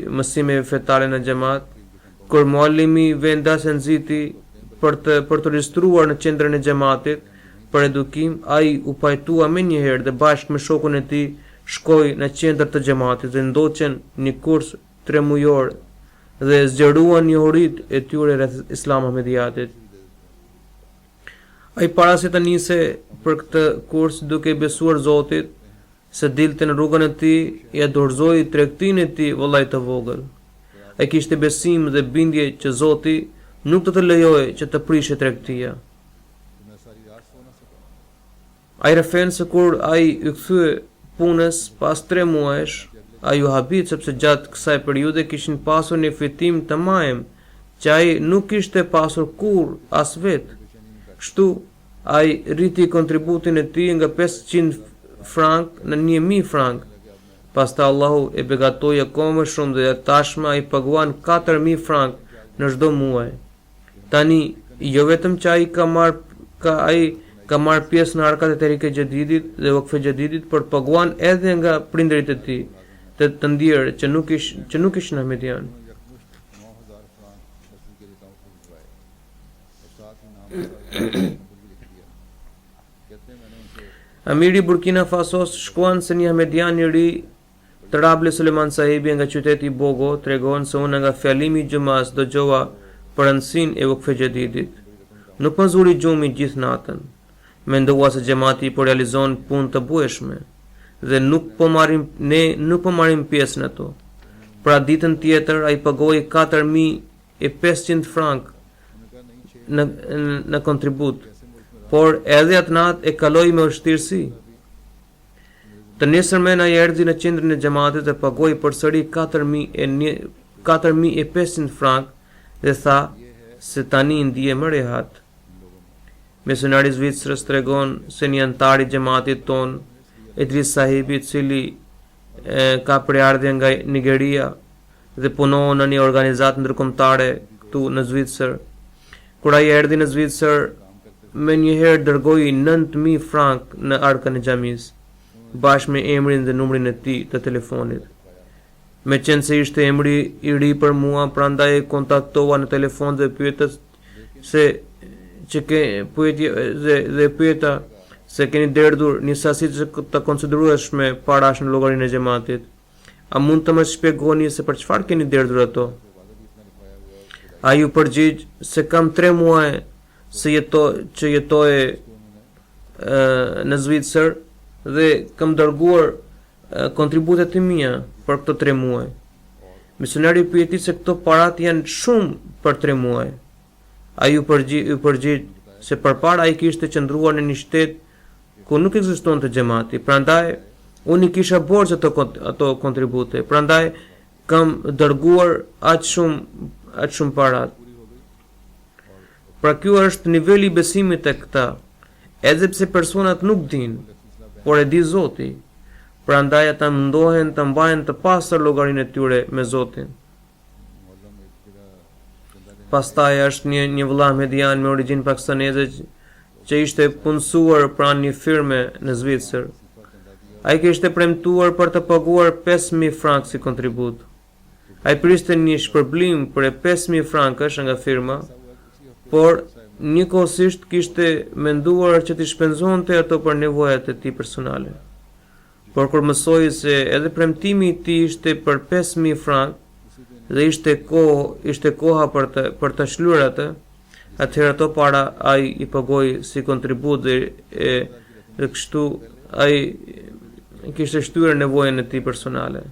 mësimeve fetare në xhamat, kur muallimi vendas e nxiti për të regjistruar në qendrën e xhamatit për edukim, ai u pajtua menjëherë dhe bashkë me shokun e tij shkoi në qendër të xhamatit dhe ndoqën një kurs 3 mujor dhe zgjeruan një horit e tyre rreth Islam Ahmediatit. Ai para se të nise për këtë kurs duke besuar Zotit, se dilte në rrugën e tij, ja dorëzoi tregtinë e tij vëllai të vogël. Ai kishte besim dhe bindje që Zoti nuk do të lejojë që të prishë tregtia. Ai rëfen se kur ai u kthye punës pas 3 muajsh, ai u habit sepse gjatë kësaj periudhe kishin pasur një fitim të majm që ai nuk kishte pasur kur as vet. Kështu ai rriti kontributin e tij nga 500 frank në 1000 frank. Pastaj Allahu e begatoi akoma më shumë dhe tashmë ai paguan 4000 frank në çdo muaj. Tani jo vetëm që ai ka marr pjesë në arkat e Terike Xhedidit dhe Wakfe Xhedidit, por paguan edhe nga prindërit e tij, të ndjerë që nuk ishin ahmedian. Amiri Burkina Fasos shkuan se një ahmedian i ri, Trabli Suleman Sahibi nga qyteti i Bogo, tregon se unë nga fjalimi i xhumas dëgjova për rëndësinë e Wakfe Xhedidit. Nuk më zuri gjumi gjithë natën. Mendova se xhamati po realizon punë të bueshme dhe nuk po marrim pjesë në to. Pra ditën tjetër ai pagoi 4500 frank në kontribut, por edhe atë natë e kaloi me vështirësi. Të nesërmen ai erdhi në qendrën e xhamatit dhe pagoi përsëri 4500 frank dhe tha se tani ndije më rehat. Misionari i Zvicrës tregon se një antar i xhamatit ton, Idris Sahibi, i cili ka përardhje nga Nigeria dhe punon në një organizatë ndërkombëtare këtu në Zvicër. Kur ai erdhi në Zvicër, me njëherë dërgoi 9000 frank në arkën e xhamisë, bashkë me emrin dhe numrin e tij të telefonit. Me qenë se ishte emri i ri për mua, prandaj e kontaktova në telefon dhe pyeta se keni derdhur një sasi të konsiderueshme parash në llogarinë e xhamatit. A mund të më shpjegoni se për çfarë keni derdhur ato? Ai u përgjigj se kam 3 muaj që jetoj në Zvicër dhe kam dërguar kontributet e mia për këto 3 muaj. Misionari pyeti se këto parat janë shumë për 3 muaj. Ai u përgjigj se përpara ai kishte qëndruar në një shtet ku nuk ekzistonte xhamati, prandaj unë i kisha borxh ato kontribute, prandaj kam dërguar aq shumë parat. Pra ky është niveli i besimit tek këta, edhe pse personat nuk dinë, por e di Zoti. Prandaj ata mundohen të mbajnë të pastër llogarinë e tyre me Zotin. Pastaj është një vëlla ahmedian me origjinë pakistaneze që ishte punësuar pranë një firme në Zvicër. Ai kishte premtuar për të paguar 5000 frank si kontribut. Ai priste një shpërblim për 5000 frankësh nga firma, por njëkohësisht kishte menduar që t'i shpenzonte ato për nevojat e tij personale. Por kur mësoi se edhe premtimi i tij ishte për 5000 frank dhe ishte koha për të shlyer atë, atëherë ato para ai i pagoi si kontribut dhe kështu ai kishte shtyr nevojën e tij personale.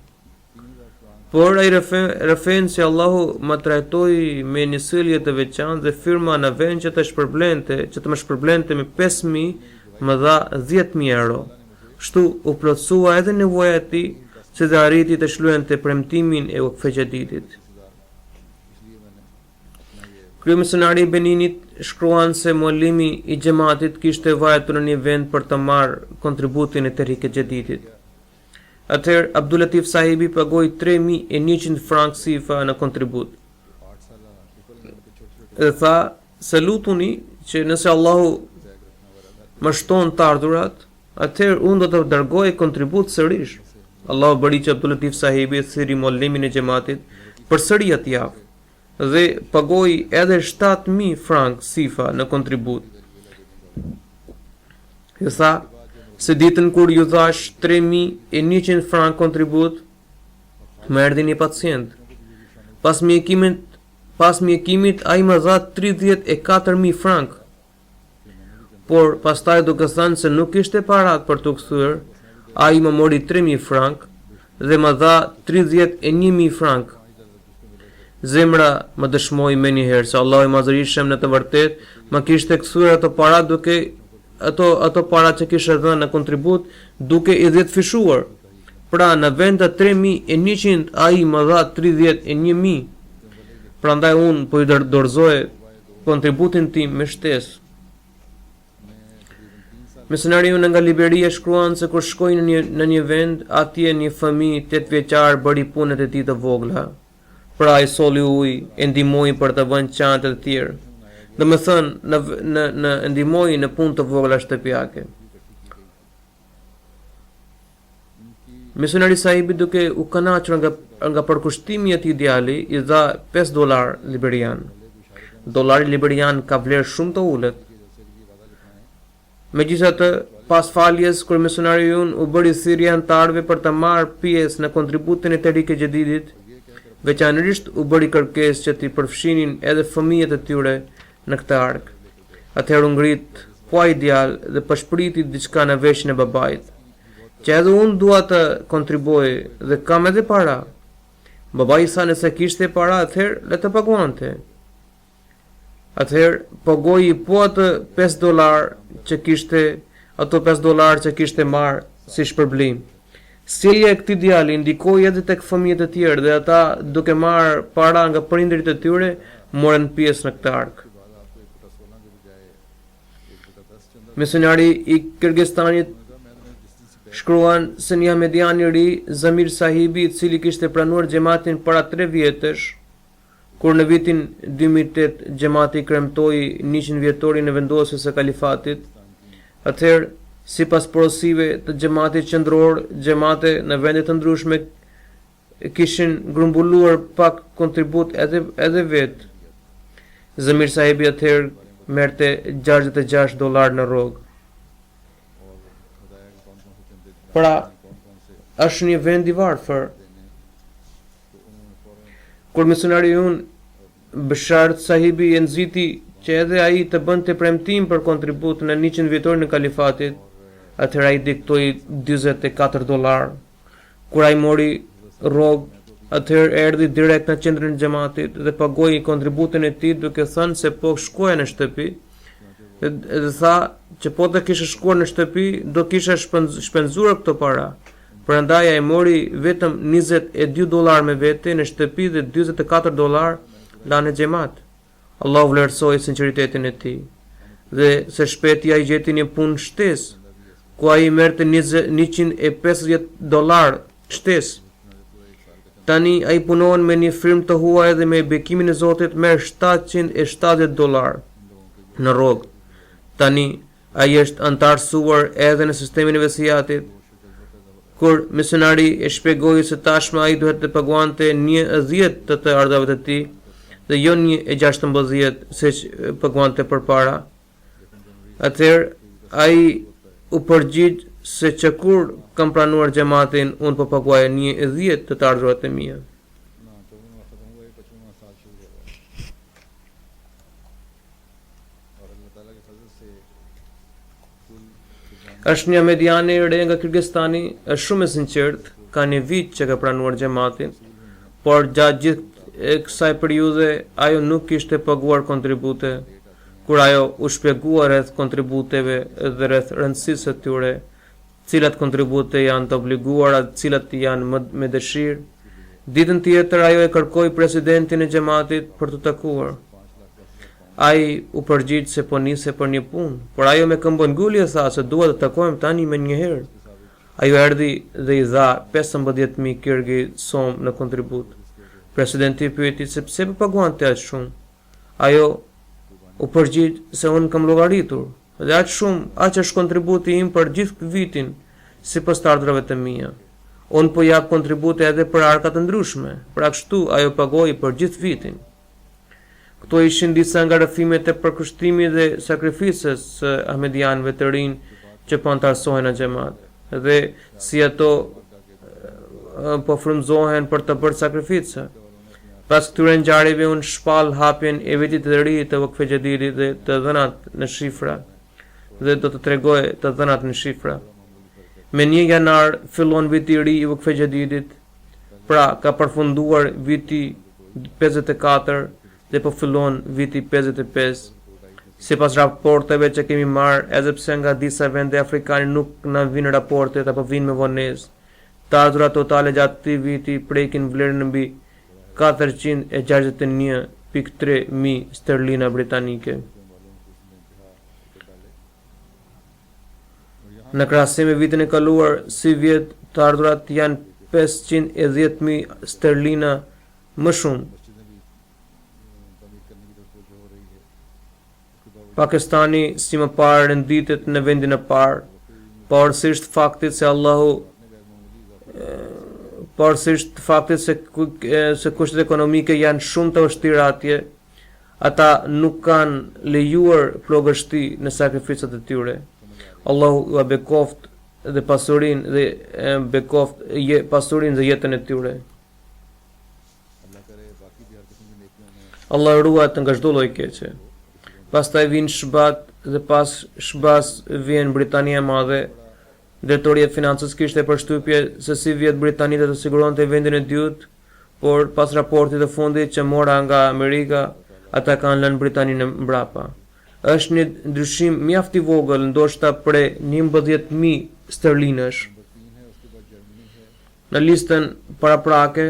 Por ai rëfen se Allahu më trajtoi me një sjellje të veçantë dhe firma në vend që të më shpërblente me 5000 më dha 10.000 euro. Kështu u plotësua edhe nevoja e tij, se dhe arriti të shlyente premtimin e Wakfe Xhedidit. Kryemisionari i Beninit shkruan se muallimi i xhamatit kishte vajtur në një vend për të marrë kontributin e Tehrik-e Jadidit. Atëherë Abdul Latif sahibi pagoi 3100 frank sifa në kontribut. Dhe tha se lutuni që nëse Allahu më shton të ardhurat, atëherë unë do të dërgoj kontribut sërish. Allahu bëri që Abdul Latif sahibi thiri muallimin e xhamatit përsëri atë javë dhe pagoi edhe 7000 frank sifa në kontribut. Ju tha se ditën kur ju thash 3100 frank kontribut, më erdhi një pacient. Pas mjekimit ai më dha 34000 frank. Por pastaj duke thënë se nuk ishte parat për të kthyer, ai më mori 3000 frank dhe më dha 31000 frank. Zemra më dëshmoi më njëherë se Allahu i Madhërisht në të vërtet më kishte kthyer ato para duke ato para që kishe dhënë në kontribut duke i 10 fishuar. Pra në vend të 3100 ai më dha 31000. Prandaj unë po i dorëzoj kontributin tim me shtesë. Misionariu nga Liberia shkruan se kur shkoi në një vend, atje një fëmijë 8 vjeçar bëri punët e tij të vogla. Pra ai solli ujë, e ndihmoi për të vënë çantat e tjerë. Domethënë në ndihmoi në punë të vogla shtëpiake. Misionari sahibi duke u kënaqur nga përkushtimi i atij djali i dha $5 liberian. Dollari liberian ka vlerë shumë të ulët. Megjithatë, pas faljes, kur misionariu u bëri thirrje antarëve për të marrë pjesë në kontributin e Tehrik-e Jadidit, veçanërisht u bëri kërkesë që t'i përfshinin edhe fëmijët e tyre në këtë ark. Atëherë u ngrit po ai djalë dhe pashpriti diçka në veshin e babait, që edhe unë dua të kontribuoj dhe kam edhe para. Babai tha nëse kishte para, atëherë le të paguante. Atëherë pagoi po atë $5 që kishte, ato $5 që kishte marrë si shpërblim. Sjellja e këtij djali ndikoi edhe tek fëmijët e tjerë dhe ata duke marrë para nga prindërit e tyre, morën pjesë në këtë ark. Misionari i Kirgistanit shkruan se një ahmedian i ri, Zamir sahibi, i cili kishte pranuar xhamatin para 3 vjetësh, kur në vitin 2008 xhamati kremtoi 100 vjetorin e vendosjes së kalifatit, atëherë sipas porosive të xhamatit qendror, xhamate në vende të ndryshme kishin grumbulluar pak kontribut edhe vet. Zamir sahibi atëherë merrte $66 në rrogë. Pra, është një vend i varfër. Kur misionariu Bashart sahibi e nxiti që edhe ai të bënte premtim për kontribut në 100 vjetorin e kalifatit, atëherë ai diktoi $44. Kur ai mori rrogë, atëherë erdhi direkt në qendrën e xhamatit dhe pagoi kontributin e tij duke thënë se po shkoja në shtëpi dhe tha që po të kishe shkuar në shtëpi do kishe shpenzuar këto para. Prandaj ai mori vetëm $22 me vete në shtëpi dhe $44 la në xhamat. Allahu vlerësoi sinqeritetin e tij dhe se shpejti ai gjeti një punë shtesë ku ai merrte $150 shtesë. Tani ai punon me një firmë të huaj dhe me bekimin e Zotit merr $770 në rrogë. Tani ai është antarësuar edhe në sistemin e vesijatit. Kur misionari e shpjegoi se tashmë ai duhet të paguante 10 të ardhave të tij dhe jo 16 siç paguante përpara. Atëherë ai u përgjigj se që kur kam pranuar xhamatin, unë po paguaj 10 të ardhurat e mia. Është një ahmediane i re nga Kirgistani, është shumë e sinqert, ka një vit që ka pranuar xhamatin, por gjatë gjithë kësaj periudhe ajo nuk kishte paguar kontribute. Kur ajo u shpjegua rreth kontributeve dhe rreth rëndësisë së tyre, cilat kontribute janë të obliguara, cilat janë me dëshirë, ditën tjetër ajo e kërkoi presidentin e xhamatit për të takuar. Ai u përgjigj se po nise për një punë, por ajo me këmbëngulje tha se dua të takojmë tani me njëherë. Ajo erdhi dhe i dha 15.000 kirgi som në kontribut. Presidenti pyeti se pse po paguante aq shumë. Ajo u përgjigj se unë kam llogaritur dhe aq shumë, aq është kontributi im për gjithë vitin sipas të ardhrave të mia. Unë po jap kontribute edhe për arka të ndryshme, pra kështu ajo pagoi për gjithë vitin. Këto ishin disa nga rrëfimet e përkushtimit dhe sakrificës së ahmedianëve të rinj që po antarësohen në xhamat, dhe si ato po frymëzohen për të bërë sakrifica. Pas këtyre ngjarjeve unë shpall hapjen e vitit të ri të Wakfe Jadidit dhe të dhënat në shifra, dhe do të tregoj të dhënat në shifra. Me 1 janar fillon viti i ri i Wakfe Jadidit, pra ka përfunduar viti 54 dhe po fillon viti 55. Sipas raporteve që kemi marrë, edhe pse nga disa vende afrikane nuk na vijnë raportet apo vijnë me vonezë, të ardhurat totale gjatë këtij viti prekin vlerën mbi 461.3 mijë sterlina britanike. Në krahasim me vitin e kaluar, si vjet të ardhurat janë 510.000 sterlina më shumë. Pakistani si më parë renditet në vendin e parë, pavarësisht faktit se se kushtet ekonomike janë shumë të vështira atje, ata nuk kanë lejuar plogështi në sakrificat e tyre. Allahu u bekoft dhe pasurinë dhe jetën e tyre. Allah ruajt nga çdo lloj keqe. Pastaj vjen Shbat dhe pas Shbas vjen Britania e Madhe. Drejtoria e Financës kishte përshtypje se si vjet Britania të siguronte vendin e dytë, por pas raportit të fundit që mora nga Amerika, ata kanë lënë Britaninë mbrapa. Është një ndryshim mjaft i vogël, ndoshta prej 11.000 sterlinësh. Në listën paraprake,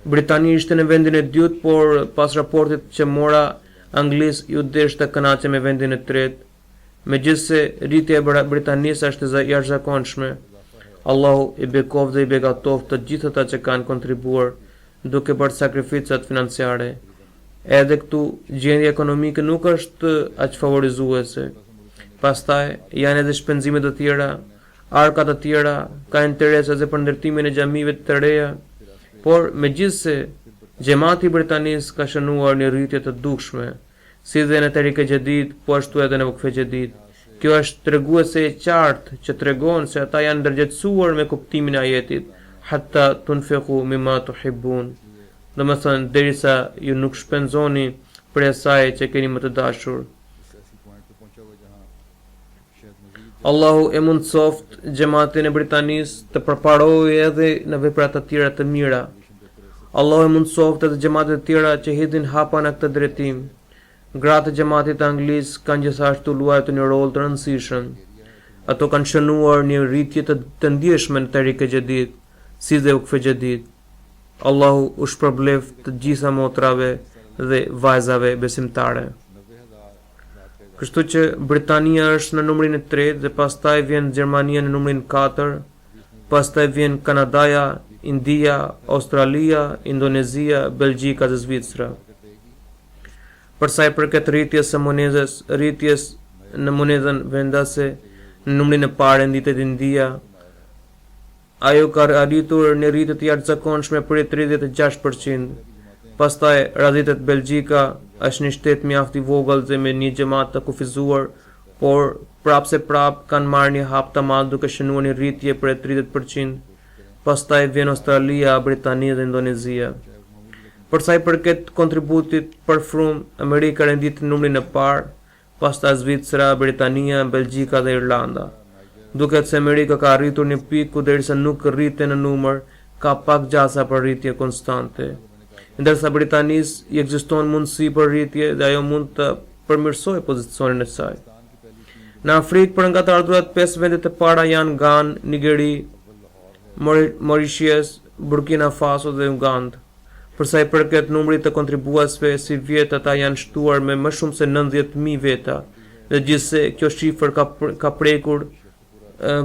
Britania ishte në vendin e dytë, por pas raportit që mora, Anglisë ju desh të kënaqe me vendin e tretë. Megjithse rritja e Britanisë është e jashtëzakonshme, Allahu i bekov dhe i begatov të gjithë ata që kanë kontribuar duke bërë sakrificat financiare. Edhe këtu gjendja ekonomike nuk është aq favorizuese. Pastaj janë edhe shpenzimet të tjera, arka të tjera, ka interese edhe për ndërtimin e xhamive të reja, por megjithse xhamati i Britanisë ka shënuar një rritje të dukshme, si dhe në Tariqa Jadid, po ashtu edhe në Wakfe Jadid. Kjo është treguese e qartë që tregon se ata janë ndërgjegjësuar me kuptimin e ajetit hatta tunfiqu mimma tuhibbun. Domethënë derisa ju nuk shpenzoni për asaj që keni më të dashur. Allahu e mundsoft xhamatin e Britanisë të përparojë edhe në vepra të tjera të mira. Allahu e mundsoft edhe xhamate të tjera që hidhin hapa në këtë drejtim. Gratë e xhamatit të Anglisë kanë gjithashtu luajtur një rol të rëndësishëm. Ato kanë shënuar një rritje të ndjeshme në Tariqa Jadid, si dhe Wakfe Jadid. Allahu u shpërbleft të gjitha motrave dhe vajzave besimtare. Kështu që Britania është në numrin e 3 dhe pastaj vjen Gjermania në numrin 4, pastaj vjen Kanadaja, India, Australia, Indonezia, Belgjika dhe Zvicra. Për sa i përket rritjes në monedhën vendase, në numrin e parë nditet India. Ajo ka arritur në rritje të jashtëzakonshme për 36%. Pastaj radhitet Belgjika, është një shtet mjaft i vogël dhe me një xhamat të kufizuar, por prap kanë marrë një hap të madh duke shënuar një rritje për 30%. Pastaj vjen Australia, Britania dhe Indonezia. Për sa i përket kontributit për frum, Amerika rendit në numrin e parë, pastaj Zvicra, Britania, Belgjika dhe Irlanda. Duket se Amerika ka arritur një pikë ku derisa nuk rriten në numër, ka pak gjasa për rritje konstante. Ndërsa Britanisë i ekziston mundësi për rritje dhe ajo mund të përmirësojë pozicionin e saj. Në Afrikë, për nga të ardhurat 5 vendet e para janë Ghana, Nigeri, Mauritius, Burkina Faso dhe Uganda. Për sa i përket numrit të kontribuesve, si vjet ata janë shtuar me më shumë se 90.000 veta. Dhe gjithse kjo shifër ka prekur,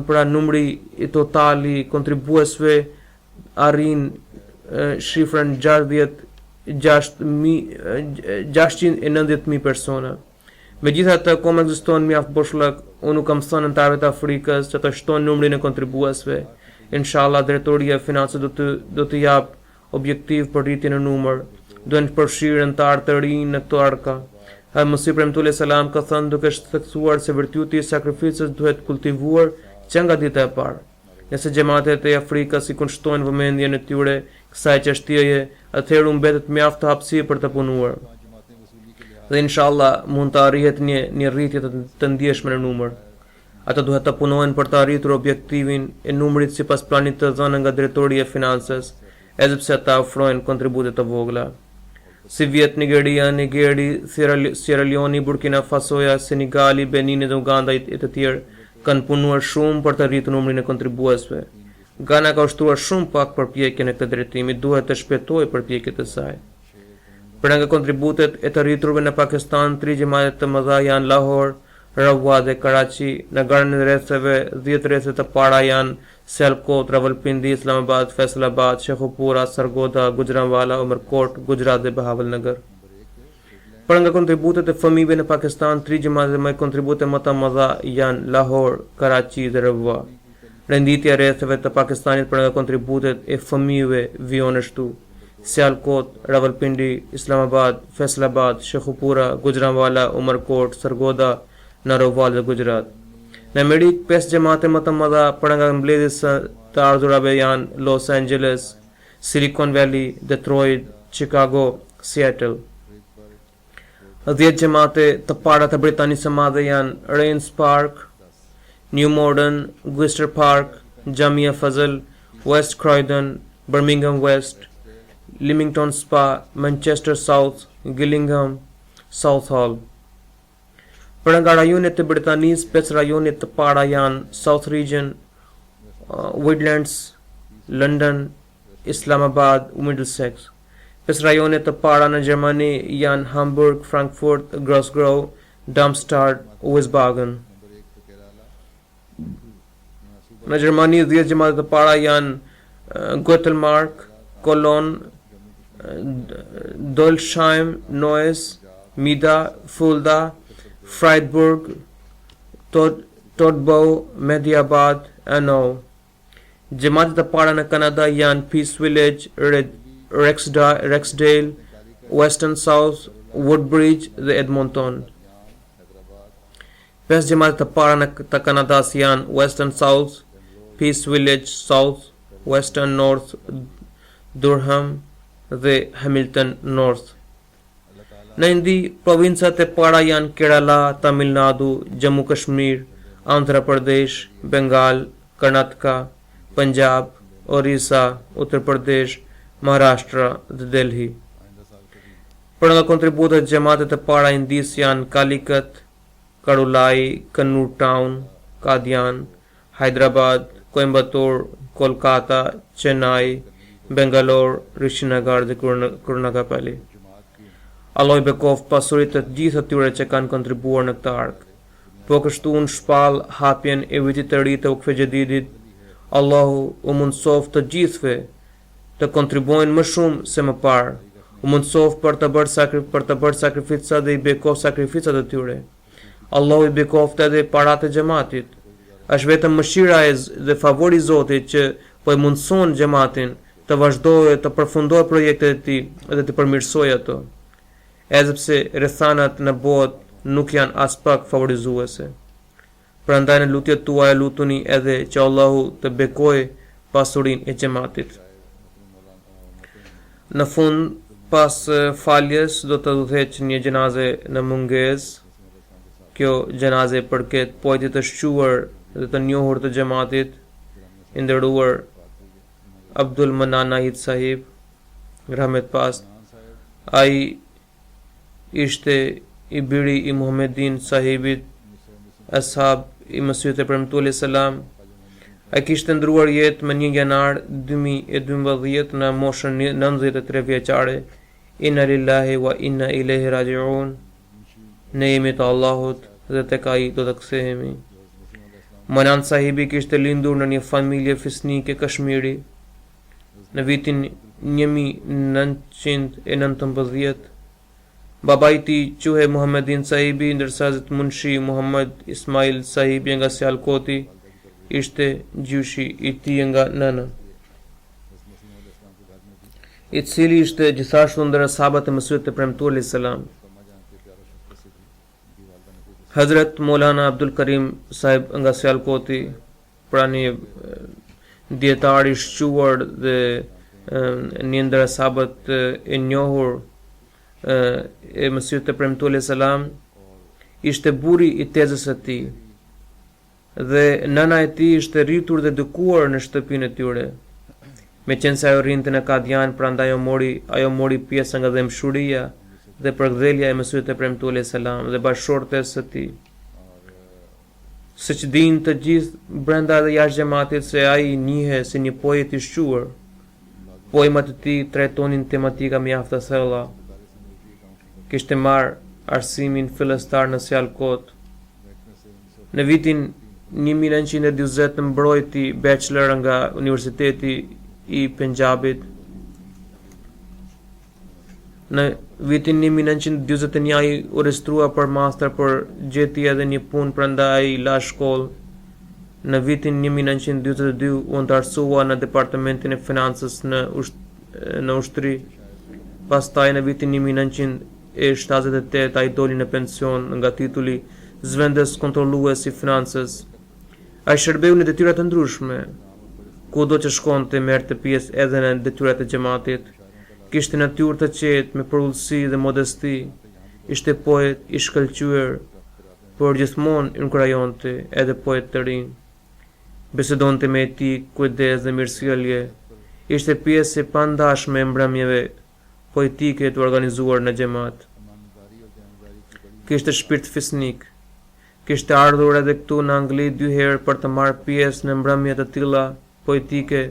pra numri i totali kontribuesve arrin shifrën 690.000 persona. Megjithatë, akoma ekziston mjaft boshllëk. Unë nuk kam thënë anëtarëve të Afrikës që të shtojnë numrin e kontribuesve. Inshallah, drejtoria e financave do të jap objektiv për rritjen e numër. Duhen të përfshirë anëtarë të rinj në këto arka. Mesihi premtuar salam ka thënë duke theksuar se virtyuti i sakrificës duhet kultivuar që nga dita e parë. Nëse xhamatet e Afrikës i kundërshtojnë vëmendjen e tyre kësaj çështjeje, atëherë mbetet mjaft hapësirë për të punuar. Dhe inshallah mund të arrihet një rritje të ndjeshme në numër. Ata duhet të punojnë për të arritur objektivin e numrit sipas planit të dhënë nga drejtoria e financës, edhe pse ata ofrojnë kontribute të vogla. Si vjet Nigeria, Nigeri, Sierra Leone, Burkina Fasoja, Senegali, Benin dhe Uganda e të tjerë kanë punuar shumë për të rritur numrin e kontribuesve. Ghana ka ushtruar shumë pak përpjekjen e këtë drejtimi, duhet të shpejtojë përpjekjet e saj. Për nga kontributet e të rriturve në Pakistan, 3 xhamate të mëdha janë Lahore, Rawat dhe Karachi. Në garën e rrethave, 10 rrethe të para janë Sialkot, Rawalpindi, Islamabad, Faisalabad, Shekhupura, Sargodha, Gujranwala, Umerkot, Gujarat dhe Bahawalnagar. Për nga kontributet e fëmijëve në Pakistan, 3 xhamate me kontribute më të mëdha janë Lahore, Karachi dhe Rawat. Renditja e rrethave të Pakistanit për nga kontributet e fëmijëve vijon ashtu: Sialkot, Rawalpindi, Islamabad, Faisalabad, Shekhupura, Gujranwala, Umerkot, Sargodha, Narowal dhe Gujarat. Në Amerikë, 5 xhamate më të mëdha për nga mbledhjes të ardhurave janë Los Angeles, Silicon Valley, Detroit, Chicago, Seattle. 10 xhamate të para të Britanisë së Madhe janë Rains Park, New Modern, Worcester Park, Jamia Fazl, West Croydon, Birmingham West, Leamington Spa, Manchester South, Gillingham, Southall. Për nga rajonet të Britanisë, 5 rajonet të para janë South Region, Midlands, London, Islamabad, Middlesex. 5 rajonet të para në Gjermani janë Hamburg, Frankfurt, Grosgrove, Darmstadt, Wiesbaden. Në Gjermani, 10 xhamate të para janë Göttelmark, Cologne, Dolsheim, Neuss, Mida, Fulda, Freiburg, Todbow, Mediabad, Ano. Xhamatet të para në Kanada janë Peace Village, Rexdale, Western South, Woodbridge dhe Edmonton. 5 xhamatet të para të Kanadas janë Western South, Peace Village South, Western North, Durham dhe Hamilton North. Në Indi, provincat e para janë Kerala, Tamil Nadu, Jammu Kashmir, Andhra Pradesh, Bengal, Karnataka, Punjab, Orissa, Uttar Pradesh, Maharashtra dhe Delhi. Për nga kontributet xhamatet e para Indis janë Calicut, Karulai, Kannur Town, Qadian, Hyderabad, Coimbatore, Kolkata, Chennai, Bangalore, Rishninagar dhe Kurunagapalli. Allah i bekoft pasurit të gjithë atyre që kanë kontribuar në këtë ark. Po kështu unë shpall hapjen e vitit të ri të Ukfe Xhedidit. Allahu u mundsoft të gjithëve të kontribuojnë më shumë se më parë. U mundsoft për të bërë sakrifica dhe i bekoft sakrificat e tyre. Allahu i bekoft edhe parat e xhamatit. Është vetëm mëshira dhe favori i Zotit që po i mundson xhamatin të vazhdojë të përfundojë projektet e tij dhe të përmirësojë ato. Edhe pse rrethanat në botë nuk janë as pak favorizuese. Prandaj në lutjet tuaja lutuni edhe që Allahu të bekojë pasurinë e xhamatit. Në fund, pas faljes, do të udhëheq një xhenaze në mungesë. Kjo xhenaze përket pojtit të shquar dhe të njohur të xhamatit, i nderuar Abdul Manan Nahid Sahib, rahmet pas. Ai ishte i biri i Muhammedin Sahibit, ashab i Mesihut e premtuar salam. Ai kishte ndruar jetë me 1 janar 2012 në moshën 93 vjeçare. Inna lillahi wa inna ilaihi raji'un. Ne jemi të Allahut dhe tek ai do të kthehemi. Manan sahibi kishte lindur në një familje fisnike kashmiri në vitin 1919. Baba i tij quhej Muhammedin sahibi, ndërsa Hazrat Munshi Muhammad Ismail sahibi nga Sialkoti ishte gjyshi i tij nga nëna, i cili ishte gjithashtu ndër sahabët e Mesihut të premtuar alayhis salam. Hazrat Maulana Abdul Karim sahib nga Sialkoti, pra një dietar i shquar dhe një ndër sahabët e njohur e Mesihut të premtuar alayhis salam, ishte burri i tezës së tij dhe nëna e tij ishte rritur dhe edukuar në shtëpinë e tyre. Meqense ajo rrinte në Kadian, prandaj ajo mori pjesë nga dëmshuria dhe përkthjelja e Mesihut të premtuar alayhis salam dhe bashkëshortes së tij. Siç dinë të gjithë brenda dhe jashtë xhamatit se ai njihet si një poet i shquar. Poemat e tij trajtonin tematika mjaft të thella. Kishte marrë arsimin fillestar në Sialkot. Në vitin 1940 mbrojti bachelor nga Universiteti i Punjabit. Në vitin 1941 ai u registrua për master, por gjeti edhe një punë, prandaj ai la shkollë. Në vitin 1942 u ndërsua në departamentin e financës në ushtri. Pastaj në vitin 1978 ai doli në pension nga titulli zëvendës kontrollues i financës. Ai shërbeu në detyra të ndryshme. Kudo që shkonte merrte pjesë edhe në detyrat e xhamatit. Kishte natyrë të qetë me përullësi dhe modesti. Ishte poet i shkëlqyer, por gjithmonë inkurajonte edhe poet të rinj. Bisedonte me etikë, kujdes dhe mirësjellje. Ishte pjesë e pandashme e mbrëmjeve poetike të organizuar në xhamat. Kishte shpirt fisnik. Kishte ardhur edhe këtu në Angli 2 herë për të marrë pjesë në mbrëmje të tilla poetike,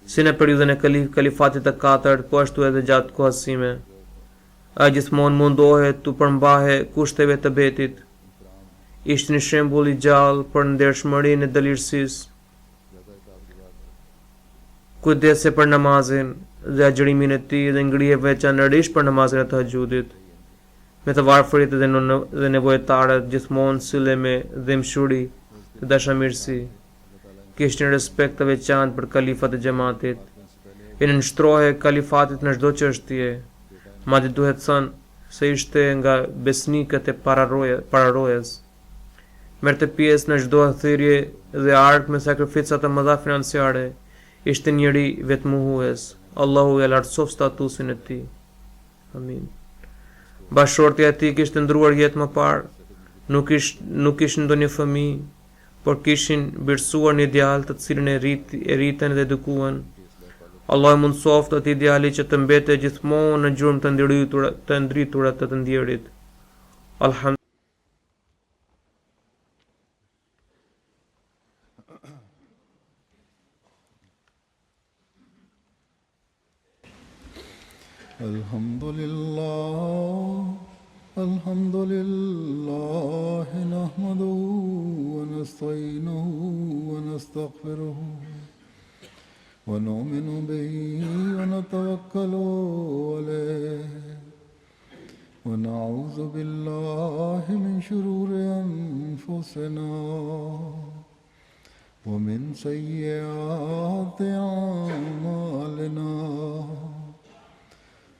si në periudhën e kalifatit të 4, po ashtu edhe gjatë kohës sime. Ai gjithmonë mundohet të përmbahe kushteve të betit. Ishte një shembull i gjallë për ndershmërinë e dëlirësisë. Kujdese për namazin dhe agjërimin e tij dhe ngrihej veçanërisht për namazin e tahajjudit. Me të varfërit dhe nevojtarët gjithmonë sille me dëmshuri dhe dashamirësi. Kishte një respekt të veçantë për kalifat e xhamatit. I nënshtrohej kalifatit në çdo çështje. Madje duhet thënë se ishte nga besnikët e pararojes. Merrte pjesë në çdo thirrje dhe ark me sakrifica të mëdha financiare. Ishte njëri vetmuhues. Allahu e lartësof statusin e tij. Amin. Bashkëshortja e tij kishte ndruar jetë më parë. Nuk kishin ndonjë fëmijë, por kishin birsuar një djalë të cilën e rritën dhe edukuan. Allah e mundsoft atë djali që të mbete gjithmonë në gjurmë të ndritura të të ndjerit. Alhamdulillah. Alhamdulillah nahmaduhu wa nasta'inuhu wa nastaghfiruhu wa nu'minu bihi wa natawakkalu alayhi wa na'udhu billahi min shururi anfusina wa min sayyiati a'malina.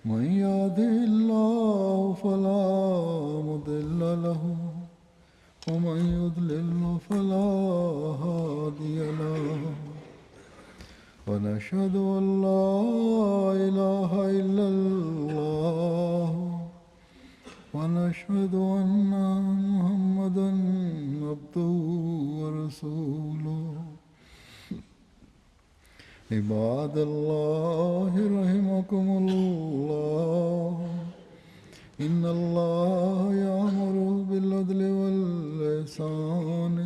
من يهده الله فلا مضل له ومن يضلل فلا هادي له ونشهد أن لا إله إلا الله ونشهد أن محمدا عبده ورسوله. عباد الله رحمكم الله إن الله يأمر بالعدل والإحسان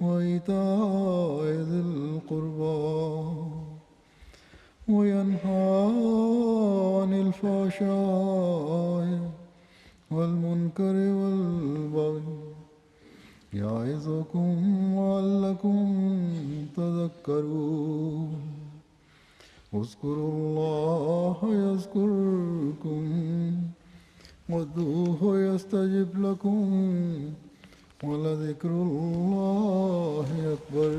وإيتاء ذي والبغي يعظكم لعلكم تذكرون اذكروا الله يذكركم وادعوه يستجب لكم ولذكر الله أكبر